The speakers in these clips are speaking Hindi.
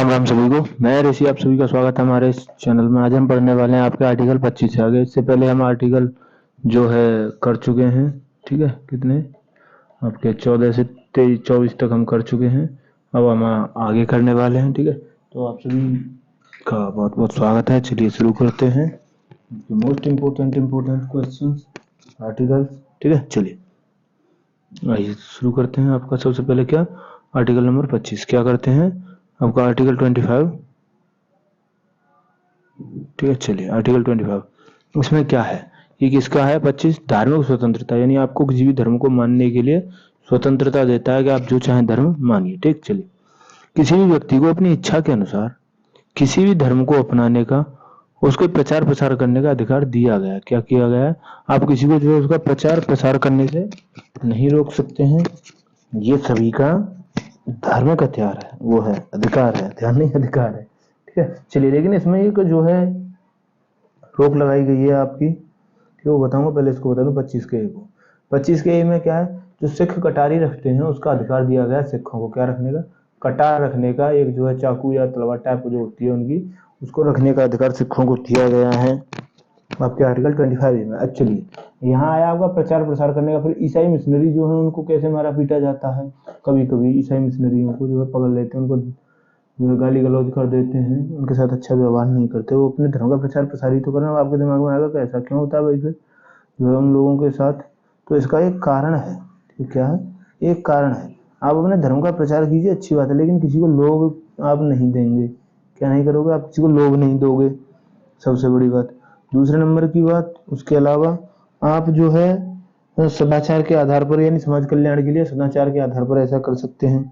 राम राम सभी को। मैं ऋषि, आप सभी का स्वागत है हमारे इस चैनल में। आज हम पढ़ने वाले हैं आपके आर्टिकल 25 से आगे। इससे पहले हम आर्टिकल जो है कर चुके हैं, ठीक है। कितने आपके 14 से 23 24 तक हम कर चुके हैं। अब हम आगे करने वाले हैं, ठीक है। तो आप सभी का बहुत बहुत स्वागत है। चलिए शुरू करते हैं मोस्ट इम्पोर्टेंट क्वेश्चन आर्टिकल, ठीक है। चलिए आइए शुरू करते हैं। आपका सबसे पहले क्या आर्टिकल नंबर 25 क्या करते हैं, आपका आर्टिकल 25, ठीक है। चलिए आर्टिकल 25 इसमें क्या है, ये किसका है? 25 धार्मिक स्वतंत्रता, यानी आपको किसी भी धर्म को मानने के लिए स्वतंत्रता देता है कि आप जो चाहें धर्म मानिए, ठीक। चलिए किसी भी व्यक्ति को अपनी इच्छा के अनुसार किसी भी धर्म को अपनाने का, उसके प्रचार प्रसार करने का अधिकार दिया गया है। क्या किया गया है? आप किसी को जो है उसका प्रचार प्रसार करने से नहीं रोक सकते हैं। ये सभी का धार्मिक हथियार है, वो है अधिकार है, ध्यान नहीं, अधिकार है, ठीक है। चलिए लेकिन इसमें एक जो है रोक लगाई गई है आपकी, ठीक है, वो बताऊंगा। पहले इसको बता दूं 25 के ए को। 25 के ए में क्या है? जो सिख कटारी रखते हैं उसका अधिकार दिया गया है सिखों को क्या रखने का? कटार रखने का। एक जो है चाकू या तलवार टाइप जो होती है उनकी, उसको रखने का अधिकार सिखों को दिया गया है आपके आर्टिकल 25 में। चलिए यहाँ आया आपका प्रचार प्रसार करने का। फिर ईसाई मिशनरी जो है उनको कैसे मारा पीटा जाता है? कभी कभी ईसाई मिशनरियों को जो है पकड़ लेते हैं, उनको जो है गाली गलौज कर देते हैं, उनके साथ अच्छा व्यवहार नहीं करते। वो अपने धर्म का प्रचार प्रसार ही तो करना। आपके दिमाग में आएगा कैसा क्यों होता है भाई फिर जो है उन लोगों के साथ? तो इसका एक कारण है, ठीक, क्या है? एक कारण है। आप अपने धर्म का प्रचार कीजिए, अच्छी बात है, लेकिन किसी को लोभ आप नहीं देंगे। क्या नहीं करोगे? आप किसी को लोभ नहीं दोगे, सबसे बड़ी बात। दूसरे नंबर की बात, उसके अलावा आप जो है सदाचार के आधार पर, यानी समाज कल्याण के लिए सदाचार के आधार पर ऐसा कर सकते हैं,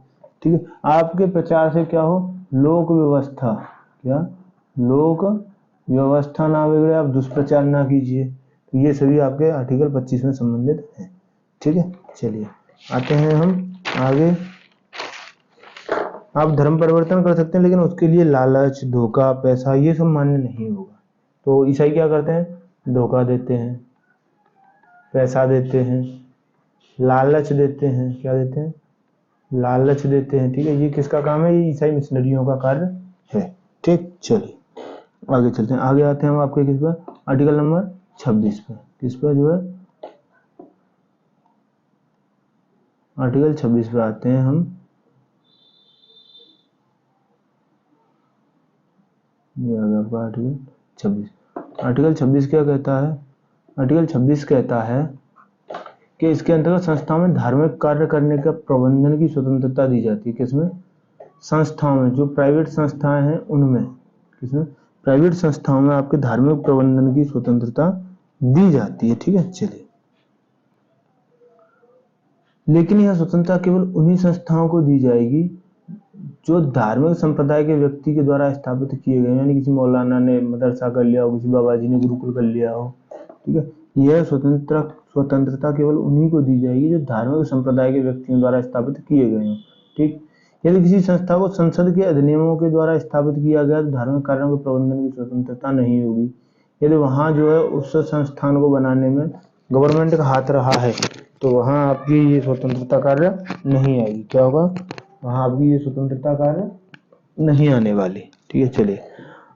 ठीक है। आपके प्रचार से क्या हो? लोक व्यवस्था, क्या लोक व्यवस्था ना बिगड़े, आप दुष्प्रचार ना कीजिए। तो ये सभी आपके आर्टिकल 25 में संबंधित है, ठीक है। चलिए आते हैं हम आगे। आप धर्म परिवर्तन कर सकते हैं, लेकिन उसके लिए लालच, धोखा, पैसा ये सब मान्य नहीं होगा। तो ईसाई क्या करते हैं? धोखा देते हैं, पैसा देते हैं, लालच देते हैं। क्या देते हैं? लालच देते हैं, ठीक है। ये किसका काम है? ये ईसाई मिशनरियों का कार्य है, ठीक। चलिए आगे चलते हैं। आगे आते हैं हम आपके किस पर? आर्टिकल नंबर 26 पर। किस पर जो है? आर्टिकल 26 पे आते हैं हम। ये आ गया आपका आर्टिकल 26। आर्टिकल 26 क्या कहता है? आर्टिकल 26 कहता है कि इसके अंतर्गत संस्थाओं में धार्मिक कार्य करने का प्रबंधन की स्वतंत्रता दी जाती है। किसमें? संस्थाओं में, जो प्राइवेट संस्थाएं हैं उनमें। किसमें? प्राइवेट संस्थाओं में आपके धार्मिक प्रबंधन की स्वतंत्रता दी जाती है, ठीक है। चलिए लेकिन यह स्वतंत्रता केवल उन्हीं संस्थाओं को दी जाएगी जो धार्मिक संप्रदाय के व्यक्ति के द्वारा स्थापित किए गए, यानी किसी मौलाना ने मदरसा कर लिया हो, किसी बाबा जी ने गुरुकुल कर लिया हो, ठीक है। यह स्वतंत्रता केवल उन्हीं को दी जाएगी जो धार्मिक संप्रदाय के व्यक्तियों द्वारा स्थापित किए गए हों, ठीक। यदि किसी संस्था को संसद के अधिनियमों के द्वारा स्थापित किया गया तो धार्मिक कार्यों के प्रबंधन की स्वतंत्रता नहीं होगी। यदि वहां जो है उस संस्थान को बनाने में गवर्नमेंट का हाथ रहा है तो वहां आपकी ये स्वतंत्रता कार्य नहीं आएगी। क्या होगा? वहां आपकी ये स्वतंत्रता कार्य नहीं आने वाली, ठीक है। चलिए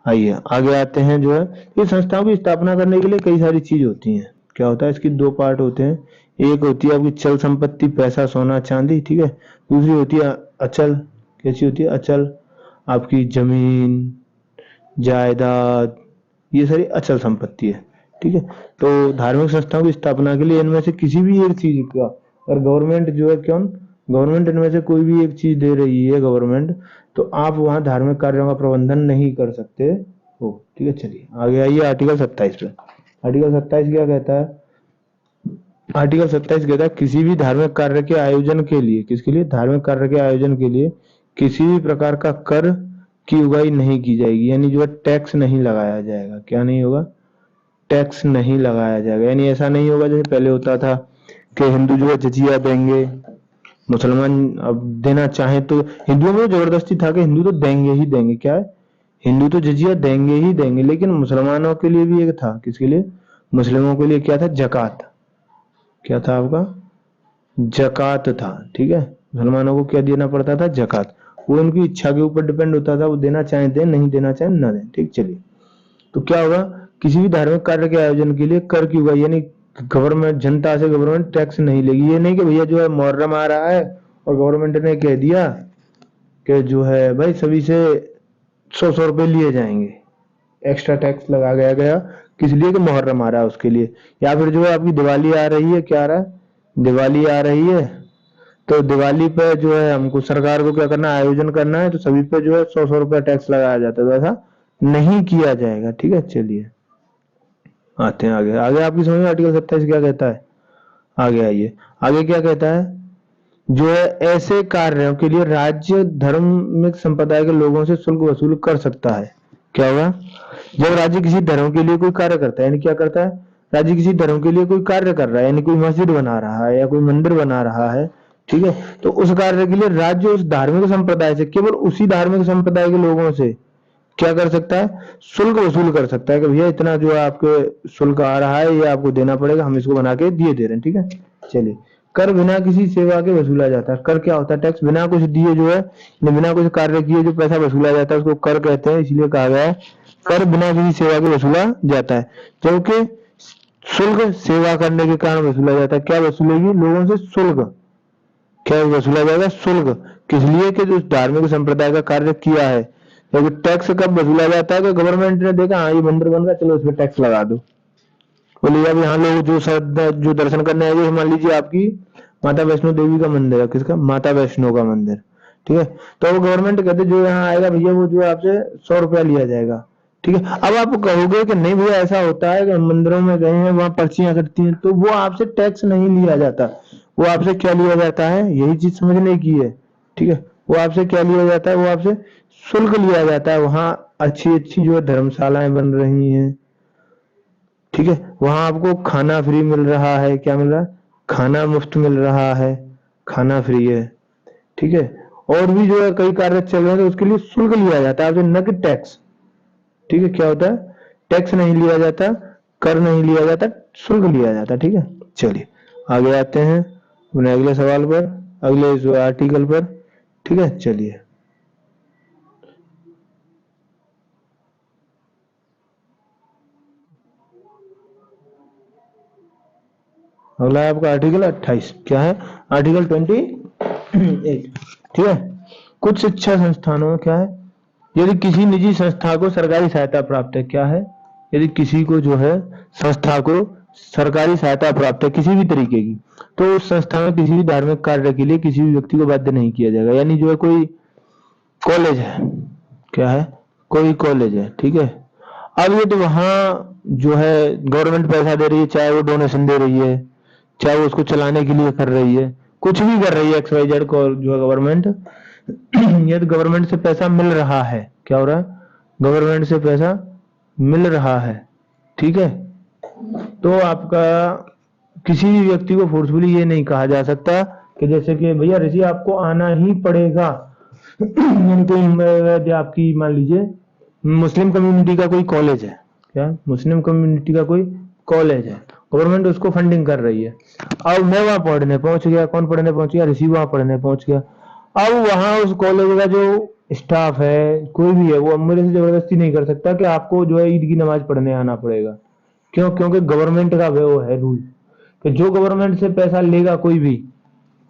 आइए आगे आते हैं। जो है ये संस्थाओं की स्थापना करने के लिए कई सारी चीज होती हैं। क्या होता है? इसकी दो पार्ट होते हैं। एक होती है आपकी चल संपत्ति, पैसा, सोना, चांदी, ठीक है। दूसरी होती है अचल। कैसी होती है? अचल। आपकी जमीन, जायदाद, ये सारी अचल संपत्ति है, ठीक है। तो धार्मिक संस्थाओं की स्थापना के लिए इनमें से किसी भी एक चीज का, और गवर्नमेंट जो है, क्यों गवर्नमेंट इनमें से कोई भी एक चीज दे रही है गवर्नमेंट, तो आप वहां धार्मिक कार्यों का प्रबंधन नहीं कर सकते हो, ठीक है। चलिए आगे आइए आर्टिकल 27 पे। आर्टिकल 27 क्या कहता है? आर्टिकल 27 कहता है किसी भी धार्मिक कार्य के आयोजन के लिए, किसके लिए? धार्मिक कार्य के आयोजन के लिए किसी भी प्रकार का कर की उगाही नहीं की जाएगी, यानी जो है टैक्स नहीं लगाया जाएगा। क्या नहीं होगा? टैक्स नहीं लगाया जाएगा। यानी ऐसा नहीं होगा जैसे पहले होता था कि हिंदू जो है जजिया देंगे, मुसलमान अब देना चाहे तो, हिंदुओं में जबरदस्ती था कि हिंदू तो देंगे ही देंगे। क्या है? हिंदू तो जजिया देंगे ही देंगे। लेकिन मुसलमानों के लिए भी एक था, किसके लिए? मुस्लिमों के लिए क्या था? जकात। क्या था आपका? जकात था, ठीक है। मुसलमानों को क्या देना पड़ता था? जकात। वो उनकी इच्छा के ऊपर डिपेंड होता था, वो देना चाहे दें, नहीं देना चाहे ना दें। ठीक, चलिए। तो क्या होगा, किसी भी धार्मिक कार्य के आयोजन के लिए कर की होगा, यानी गवर्नमेंट, जनता से गवर्नमेंट टैक्स नहीं लेगी। ये नहीं कि भैया जो है मुहर्रम आ रहा है और गवर्नमेंट ने कह दिया कि जो है भाई सभी से 100 रुपए लिए जाएंगे, एक्स्ट्रा टैक्स लगा गया गया किस लिए, कि मुहर्रम आ रहा है उसके लिए। या फिर जो है आपकी दिवाली आ रही है, क्या आ रहा है, दिवाली आ रही है, तो दिवाली पे जो है हमको सरकार को क्या करना है, आयोजन करना है, तो सभी पे जो है 100 रुपया टैक्स लगाया जाता है, तो ऐसा नहीं किया जाएगा। ठीक है, चलिए आते हैं आगे। आगे आपकी समझ में आर्टिकल 27 क्या कहता है, आगे आइए। आगे क्या कहता है, जो है ऐसे कार्यों के लिए राज्य धार्मिक संप्रदाय के लोगों से शुल्क वसूल कर सकता है। क्या होगा, जब राज्य किसी धर्म के लिए कोई कार्य करता है, यानी क्या करता है, राज्य किसी धर्म के लिए कोई कार्य कर रहा है, यानी कोई मस्जिद बना रहा है या कोई मंदिर बना रहा है, ठीक है, तो उस कार्य के लिए राज्य उस धार्मिक संप्रदाय से, केवल उसी धार्मिक संप्रदाय के लोगों से क्या कर सकता है, शुल्क वसूल कर सकता है कि भैया इतना जो है आपके शुल्क आ रहा है, ये आपको देना पड़ेगा, हम इसको बना के दिए दे रहे हैं। ठीक है, चलिए। कर बिना किसी सेवा के वसूला जाता है। कर क्या होता है, टैक्स। बिना कुछ दिए जो है, बिना कुछ कार्य किए जो पैसा वसूला जाता है उसको कर कहते हैं, इसलिए कहा गया है कर बिना किसी सेवा के वसूला जाता है। जबकि शुल्क सेवा करने के कारण वसूला जाता है। क्या वसूलेगी, लोगों से शुल्क। क्या वसूला जाएगा, शुल्क। किस लिए, कि जो धार्मिक संप्रदाय का कार्य किया है। क्योंकि टैक्स कब वसूला जाता है, कि गवर्नमेंट ने देखा हाँ ये मंदिर बन रहा है, चलो उस पर टैक्स लगा दो। बोलिए अब यहाँ लोग जो दर्शन करने आए, मान लीजिए आपकी माता वैष्णो देवी का मंदिर है, किसका, माता वैष्णो का मंदिर, ठीक है, तो वो गवर्नमेंट कहते जो यहाँ आएगा भैया वो जो आपसे 100 रुपया लिया जाएगा। ठीक है, अब आप कहोगे कि नहीं भैया ऐसा होता है कि मंदिरों में गए हैं वहां पर्चियां कटती हैं, तो वो आपसे टैक्स नहीं लिया जाता। वो आपसे क्या लिया जाता है, यही चीज समझने की है। ठीक है, वो आपसे क्या लिया जाता है, वो आपसे शुल्क लिया जाता है। वहां अच्छी अच्छी जो धर्मशालाएं बन रही हैं, ठीक है, वहां आपको खाना फ्री मिल रहा है। क्या मिल रहा है, खाना मुफ्त मिल रहा है, खाना फ्री है। ठीक है, और भी जो है कई कार्य चल रहे हैं तो उसके लिए शुल्क लिया जाता है आपसे, न कि टैक्स। ठीक है, क्या होता है, टैक्स नहीं लिया जाता, कर नहीं लिया जाता, शुल्क लिया जाता। ठीक है, चलिए आगे आते हैं अपने अगले सवाल पर, अगले जो आर्टिकल पर। ठीक है, चलिए अगला है आपका आर्टिकल 28। क्या है, आर्टिकल 28। ठीक है, कुछ शिक्षा संस्थानों में क्या है, यदि किसी निजी संस्था को सरकारी सहायता प्राप्त है। क्या है, यदि किसी को जो है संस्था को सरकारी सहायता प्राप्त है किसी भी तरीके की, तो उस संस्था में किसी भी धार्मिक कार्य के लिए किसी भी व्यक्ति को बाध्य नहीं किया जाएगा। यानी जो है कोई कॉलेज है, क्या है, कोई कॉलेज है, ठीक है, अब ये तो वहां जो है गवर्नमेंट पैसा दे रही है, चाहे वो डोनेशन दे रही है, चाहे वो उसको चलाने के लिए कर रही है, कुछ भी कर रही है, एक्स वाई जेड को जो है गवर्नमेंट, यदि गवर्नमेंट से पैसा मिल रहा है, क्या हो रहा है, गवर्नमेंट से पैसा मिल रहा है, ठीक है, तो आपका किसी भी व्यक्ति को फोर्सफुली ये नहीं कहा जा सकता कि जैसे कि भैया ऋषि आपको आना ही पड़ेगा। यानी कोई आपकी मान लीजिए मुस्लिम कम्युनिटी का कोई कॉलेज है, क्या मुस्लिम कम्युनिटी का कोई कॉलेज है, गवर्नमेंट उसको फंडिंग कर रही है। अब मैं वहां पढ़ने पहुंच गया, कौन पढ़ने पहुंच गया, ऋषि वहां पढ़ने पहुंच गया। अब वहां उस कॉलेज का जो स्टाफ है, कोई भी है, वो मेरे से जबरदस्ती नहीं कर सकता कि आपको जो है ईद की नमाज पढ़ने आना पड़ेगा। क्यों, क्योंकि गवर्नमेंट का वो है रूल कि जो गवर्नमेंट से पैसा लेगा कोई भी,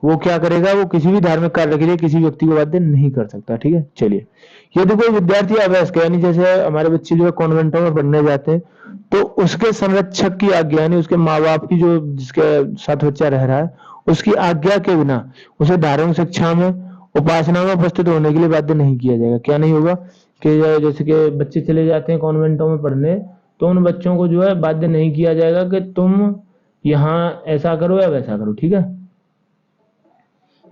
वो क्या करेगा, वो किसी भी धार्मिक कार्य के लिए किसी व्यक्ति को बाध्य नहीं कर सकता। ठीक है, चलिए। यदि कोई विद्यार्थी अवयस्क, यानी जैसे हमारे बच्चे जो है कॉन्वेंटों में पढ़ने जाते हैं, तो उसके संरक्षक की आज्ञा, यानी उसके माँ बाप की, जो जिसके साथ बच्चा रह रहा है, उसकी आज्ञा के बिना उसे धार्मिक शिक्षा में, उपासना में उपस्थित होने के लिए बाध्य नहीं किया जाएगा। क्या नहीं होगा, कि जैसे कि बच्चे चले जाते हैं कॉन्वेंटों में पढ़ने, तो उन बच्चों को जो है बाध्य नहीं किया जाएगा कि तुम यहाँ ऐसा करो या वैसा करो। ठीक है,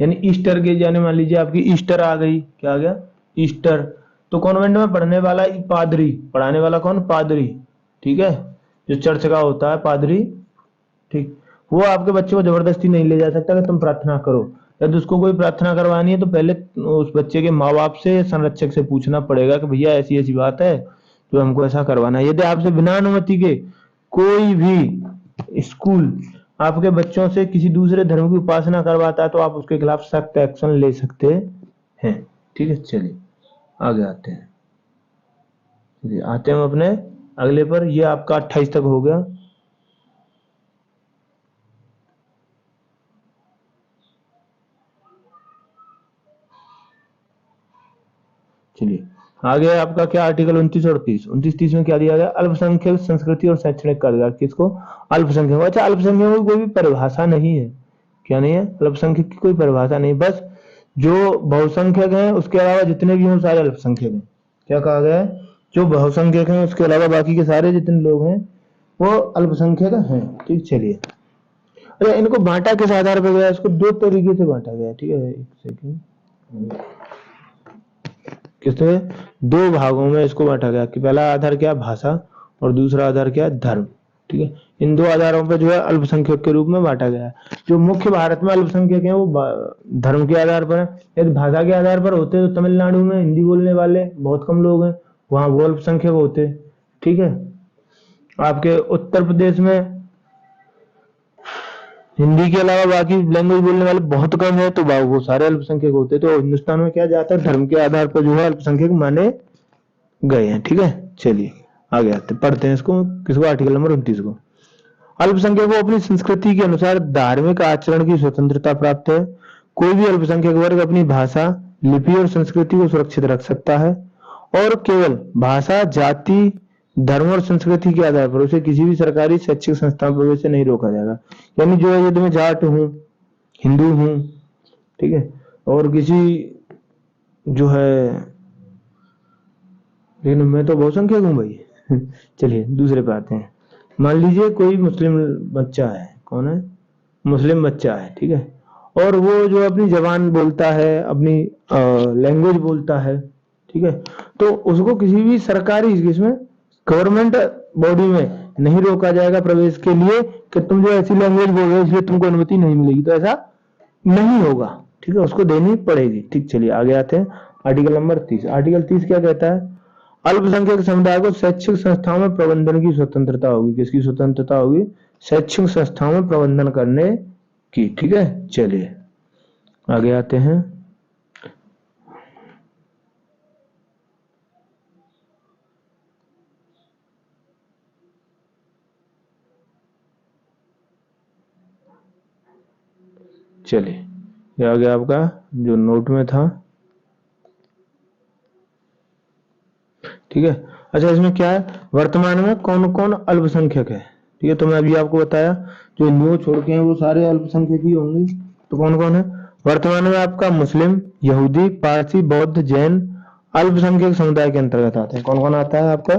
यानी ईस्टर के, यानी मान लीजिए आपकी ईस्टर आ गई, क्या आ गया, ईस्टर, तो कॉन्वेंट में पढ़ने वाला पादरी, पढ़ाने वाला कौन, पादरी, ठीक है, जो चर्च का होता है पादरी, ठीक, वो आपके बच्चे को जबरदस्ती नहीं ले जा सकता कि तुम प्रार्थना करो। यदि उसको कोई प्रार्थना करवानी है तो पहले उस बच्चे के माँ बाप से, संरक्षक से पूछना पड़ेगा कि भैया ऐसी ऐसी बात है, तो हमको ऐसा करवाना है। यदि आपसे बिना अनुमति के कोई भी स्कूल आपके बच्चों से किसी दूसरे धर्म की उपासना करवाता है, तो आप उसके खिलाफ सख्त एक्शन ले सकते हैं। ठीक है, चलिए आगे आते हैं। चलिए आते हैं हम अपने अगले पर। ये आपका 28 तक हो गया। चलिए आगे आपका क्या आर्टिकल 29 और 30। 29-30 में क्या दिया गया? अल्पसंख्यक संस्कृति और शैक्षणिक का अधिकार। किसको? अल्पसंख्यक। अच्छा, अल्पसंख्यकों की कोई भी परिभाषा नहीं है। क्या नहीं है? अल्पसंख्यक की कोई परिभाषा नहीं, बस जो बहुसंख्यक हैं उसके अलावा जितने भी हैं सारे अल्पसंख्यक हैं। क्या कहा गया है? जो बहुसंख्यक हैं उसके अलावा बाकी के सारे जितने लोग हैं वो अल्पसंख्यक हैं। ठीक, चलिए। अच्छा, इनको बांटा किस आधार पर गया? इसको दो तरीके से बांटा गया। ठीक है, एक सेकंड। किसने? दो भागों में इसको बांटा गया कि पहला आधार क्या? भाषा, और दूसरा आधार क्या? धर्म। ठीक है, इन दो आधारों पर जो है अल्पसंख्यक के रूप में बांटा गया है। जो मुख्य भारत में अल्पसंख्यक हैं वो धर्म के आधार पर है। यदि भाषा के आधार पर होते तो तमिलनाडु में हिंदी बोलने वाले बहुत कम लोग हैं, वहां वो अल्पसंख्यक होते। ठीक है, आपके उत्तर प्रदेश में हिंदी के अलावा बाकी लैंग्वेज बोलने वाले बहुत कम है, तो वो सारे अल्पसंख्यक होते। तो हिंदुस्तान में क्या जाता है? धर्म के आधार पर जो है अल्पसंख्यक माने गए हैं। ठीक है, चलिए आगे आते पढ़ते हैं इसको। किसको? आर्टिकल नंबर 29 को। अल्पसंख्यक को अपनी संस्कृति के अनुसार धार्मिक आचरण की स्वतंत्रता प्राप्त है। कोई भी अल्पसंख्यक वर्ग अपनी भाषा, लिपि और संस्कृति को सुरक्षित रख सकता है और केवल भाषा, जाति, धर्म और संस्कृति के आधार पर उसे किसी भी सरकारी शैक्षिक संस्था में प्रवेश से नहीं रोका जाएगा। यानी जो है, यदि मैं जाट हूँ, हिंदू हूँ, ठीक है, और किसी जो है, लेकिन मैं तो बहुसंख्यक हूँ भाई। चलिए दूसरे पे आते हैं। मान लीजिए कोई मुस्लिम बच्चा है। कौन है? मुस्लिम बच्चा है। ठीक है, और वो जो अपनी जबान बोलता है, अपनी लैंग्वेज बोलता है, ठीक है, तो उसको किसी भी सरकारी इसमें गवर्नमेंट बॉडी में नहीं रोका जाएगा प्रवेश के लिए कि तुम जो ऐसी लैंग्वेज बोल रहे हो इसलिए तुमको अनुमति नहीं मिलेगी। तो ऐसा नहीं होगा। ठीक है, उसको देनी पड़ेगी। ठीक, चलिए आगे आते हैं। Article number 30। आर्टिकल 30 क्या कहता है? अल्पसंख्यक समुदाय को शैक्षिक संस्थाओं में प्रबंधन की स्वतंत्रता होगी। किसकी स्वतंत्रता होगी? शैक्षिक संस्थाओं में प्रबंधन करने की। ठीक है, चलिए आगे आते हैं। चलिए ये आ गया आपका जो नोट में था। ठीक है, अच्छा इसमें क्या है? वर्तमान में कौन कौन अल्पसंख्यक है? ठीक है, तो मैं अभी आपको बताया जो हिंदुओं छोड़ के हैं वो सारे अल्पसंख्यक ही होंगे। तो कौन कौन है वर्तमान में? आपका मुस्लिम, यहूदी, पारसी, बौद्ध, जैन अल्पसंख्यक समुदाय के अंतर्गत आते हैं। कौन कौन आता है आपका?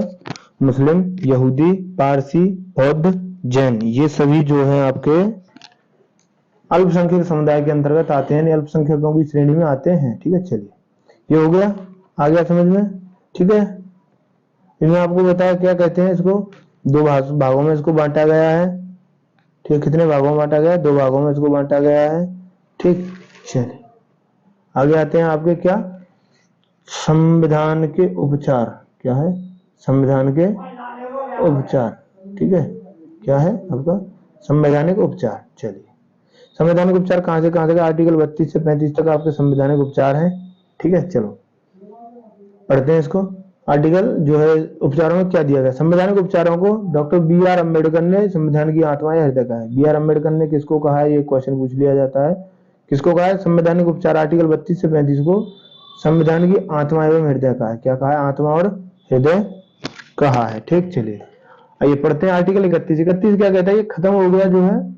मुस्लिम, यहूदी, पारसी, बौद्ध, जैन, ये सभी जो है आपके अल्पसंख्यक समुदाय के अंतर्गत आते हैं, अल्पसंख्यकों की श्रेणी में आते हैं। ठीक है, चलिए ये हो गया। आ गया समझ में? ठीक है, इन्हें आपको बताया क्या कहते हैं? इसको दो भागों में इसको बांटा गया है। ठीक, कितने भागों में बांटा गया है? दो भागों में इसको बांटा गया है। ठीक, चलिए आगे आते हैं। आपके क्या? संविधान के उपचार। क्या है? संविधान के उपचार। ठीक है, क्या है आपका? संवैधानिक उपचार। चलिए संवैधानिक उपचार कहां से कहां तक? आर्टिकल 32 से 35 तक आपके संवैधानिक उपचार हैं। ठीक है, चलो पढ़ते हैं इसको। आर्टिकल जो है उपचारों में क्या दिया गया? संवैधानिक उपचारों को डॉक्टर बी.आर. अम्बेडकर ने संविधान की आत्मा या हृदय कहा है। बी.आर. अम्बेडकर ने किसको कहा है? ये क्वेश्चन पूछ लिया जाता है। किसको कहा है? संवैधानिक उपचार आर्टिकल 32 से 35 को संविधान की आत्मा एवं हृदय कहा है। क्या कहा है? आत्मा और हृदय कहा है। ठीक, चलिए आइए पढ़ते हैं आर्टिकल 31। 31 क्या कहता है? ये खत्म हो गया जो है।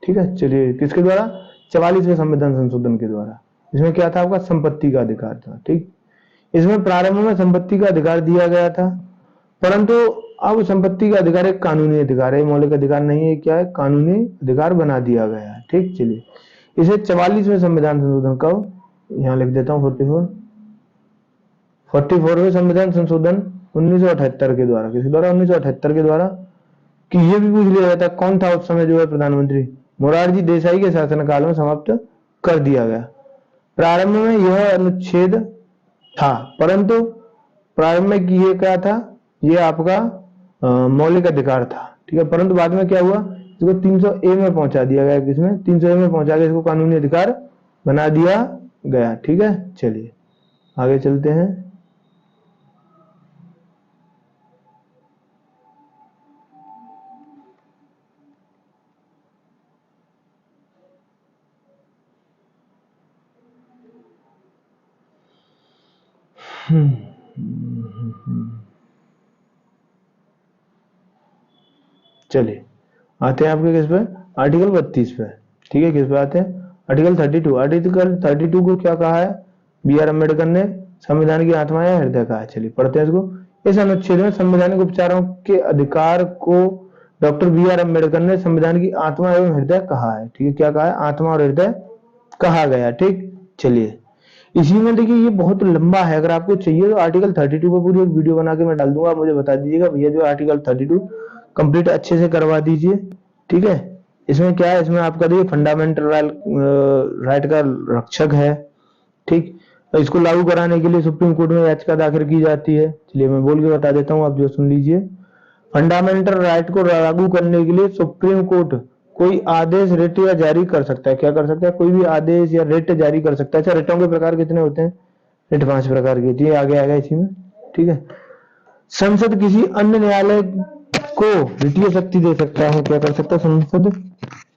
ठीक है, चलिए किसके द्वारा? 44वें संविधान संशोधन के द्वारा। इसमें क्या था? आपका संपत्ति का अधिकार था। ठीक, इसमें प्रारंभ में संपत्ति का अधिकार दिया गया था, परंतु अब संपत्ति का अधिकार एक कानूनी अधिकार है, मौलिक अधिकार नहीं है। क्या है? कानूनी अधिकार बना दिया गया है। ठीक, चलिए इसे 44वें संविधान संशोधन कब? यहाँ लिख देता हूँ 44वें संविधान संशोधन 1978 के द्वारा। किसके द्वारा? 1978 के द्वारा। कि ये भी पूछ लिया जाता कौन था उस समय जो है प्रधानमंत्री? मोरारजी देसाई के शासनकाल में समाप्त कर दिया गया। प्रारंभ में यह अनुच्छेद था, परंतु प्रारंभ में ये क्या था? ये आपका मौलिक अधिकार था। ठीक है, परंतु बाद में क्या हुआ? इसको 300A में पहुंचा दिया गया। किसमें? 300A में पहुंचा के इसको कानूनी अधिकार बना दिया गया। ठीक है, चलिए आगे चलते हैं। चलिए आते हैं आपके किस पे, आर्टिकल 32 पे। ठीक है, किस पे आते हैं, आर्टिकल 32। आर्टिकल 32 को क्या कहा है, बी आर अम्बेडकर ने संविधान की आत्मा या हृदय कहा है। चलिए पढ़ते हैं इसको। इस अनुच्छेद में संवैधानिक उपचारों के अधिकार को डॉक्टर बी आर अम्बेडकर ने संविधान की आत्मा एवं हृदय कहा है। ठीक है, क्या कहा है, आत्मा और हृदय कहा गया। ठीक, चलिए इसी में देखिए ये बहुत लंबा है, अगर आपको चाहिए तो आर्टिकल 32 पर पूरी एक वीडियो बना के मैं डाल दूंगा, आप मुझे बता दीजिएगा भैया जो आर्टिकल 32 कंप्लीट अच्छे से करवा दीजिए। ठीक है, इसमें क्या है, इसमें आपका देखिए फंडामेंटल राइट का रक्षक है। ठीक, तो इसको लागू कराने के लिए सुप्रीम कोर्ट में याचिका दाखिल की जाती है। चलिए मैं बोल के बता देता हूँ, आप जो सुन लीजिए। फंडामेंटल राइट को लागू करने के लिए सुप्रीम कोर्ट कोई आदेश, रिट या जारी कर सकता है। क्या कर सकता है, कोई भी आदेश या रिट जारी कर सकता है। अच्छा, रिटों के प्रकार कितने होते हैं, रिट 5 प्रकार की होती है, आगे आएगा इसी में। ठीक है, संसद किसी अन्य न्यायालय को रिटीय शक्ति दे सकता है। क्या कर सकता है, संसद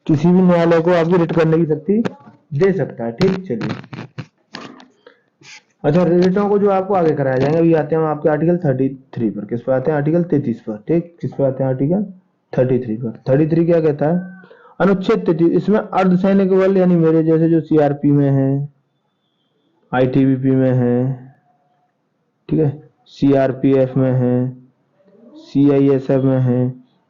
किसी भी न्यायालय को आपकी रिट करने की शक्ति दे सकता है। ठीक, चलिए अच्छा, रिटों को जो आपको आगे कराया जाएगा, अभी आते हैं हम आपके आर्टिकल 33 पर। किस पर आते हैं, आर्टिकल 33 पर। ठीक, किस पर आते हैं, आर्टिकल 33 पर। 33 क्या कहता है, अनुच्छेद 33, इसमें अर्धसैनिक बल यानी मेरे जैसे जो सीआरपी में है, आईटीबीपी में है, ठीक है, सीआरपीएफ में है, सीआईएसएफ में है,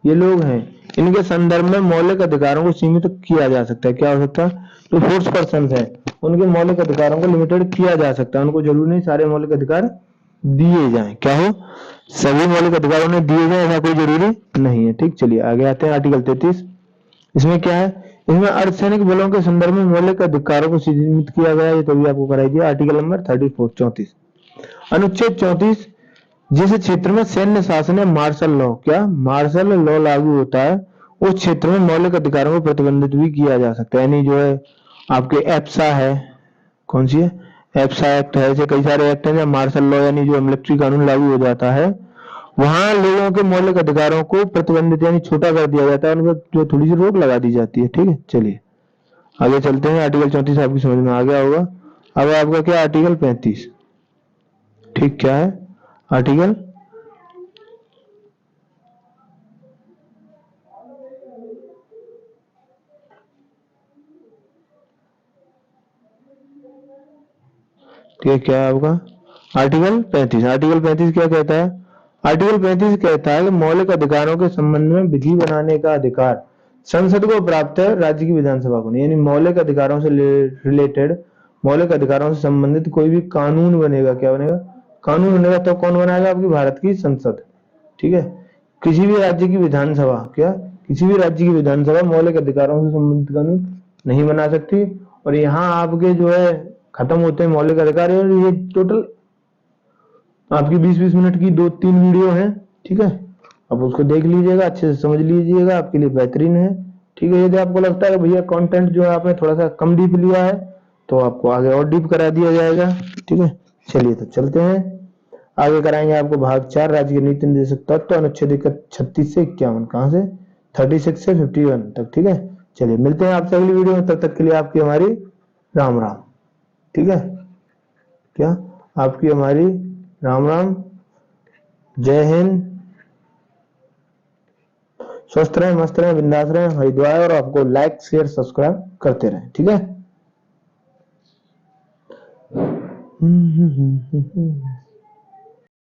ये लोग हैं, इनके संदर्भ में मौलिक अधिकारों को सीमित किया जा सकता है। क्या हो सकता है, जो फोर्स पर्सन है उनके मौलिक अधिकारों को लिमिटेड किया जा सकता है। उनको जरूरी नहीं सारे मौलिक अधिकार दिए जाएं, क्या हो, सभी मौलिक अधिकार उन्हें दिए जाए ऐसा कोई जरूरी नहीं है। ठीक, चलिए आगे आते हैं आर्टिकल 33। इसमें क्या है, इसमें अर्धसैनिक बलों के संदर्भ में मौलिक अधिकारों को सीमित किया गया है, ये तो भी आपको कराई दिया। आर्टिकल नंबर 34 अनुच्छेद 34, जिस क्षेत्र में सैन्य शासन या मार्शल लॉ, क्या मार्शल लॉ लागू होता है, उस क्षेत्र में मौलिक अधिकारों को प्रतिबंधित भी किया जा सकता है। यानी जो है आपके एप्सा है, कौन सी है, एप्सा एक्ट है, ऐसे कई सारे एक्ट हैं जहाँ मार्शल लॉ यानी जो मिलिट्री कानून लागू हो जाता है, वहां लोगों के मौलिक अधिकारों को प्रतिबंधित यानी छोटा कर दिया जाता है, उन पर जो थोड़ी सी रोक लगा दी जाती है। ठीक है, चलिए आगे चलते हैं। आर्टिकल 34 आपकी समझ में आ गया होगा। अब आपका क्या, आर्टिकल 35। ठीक, क्या है, आर्टिकल ठीक है, क्या है आपका, आर्टिकल 35। आर्टिकल 35 क्या कहता है, आर्टिकल 35 कहता है कि मौलिक अधिकारों के संबंध में विधि बनाने का अधिकार संसद को प्राप्त है, राज्य की विधानसभा को नहीं। यानी मौलिक अधिकारों से रिलेटेड, मौलिक अधिकारों से संबंधित कोई भी कानून बनेगा, क्या बनेगा, कानून बनेगा, तो कौन बनाएगा, आपकी भारत की संसद। ठीक है, किसी भी राज्य की विधानसभा, क्या किसी भी राज्य की विधानसभा मौलिक अधिकारों से संबंधित कानून नहीं बना सकती। और यहाँ आपके जो है खत्म होते हैं मौलिक अधिकार। और ये टोटल आपकी 20-20 मिनट की 2-3 वीडियो है। ठीक है, अब उसको देख लीजिएगा, अच्छे से समझ लीजिएगा, आपके लिए बेहतरीन है। ठीक है, यदि आपको लगता है कि भैया कंटेंट जो है आपने थोड़ा सा कम डीप लिया है, तो आपको आगे और डीप करा दिया जाएगा। ठीक है, चलिए तो चलते हैं, आगे कराएंगे आपको भाग 4, राज्य के नीति निर्देशक तत्व, अनुच्छेद 36 से 51, कहां से, 36 से 51 तक। ठीक है, चलिए मिलते हैं आपसे अगली वीडियो में, तब तक के लिए आपकी हमारी राम राम। ठीक है, क्या आपकी हमारी राम राम, जय हिंद, स्वस्थ रहें, मस्त रहें, बिंदास रहें, हरिद्वार, और आपको लाइक शेयर सब्सक्राइब करते रहें। ठीक है।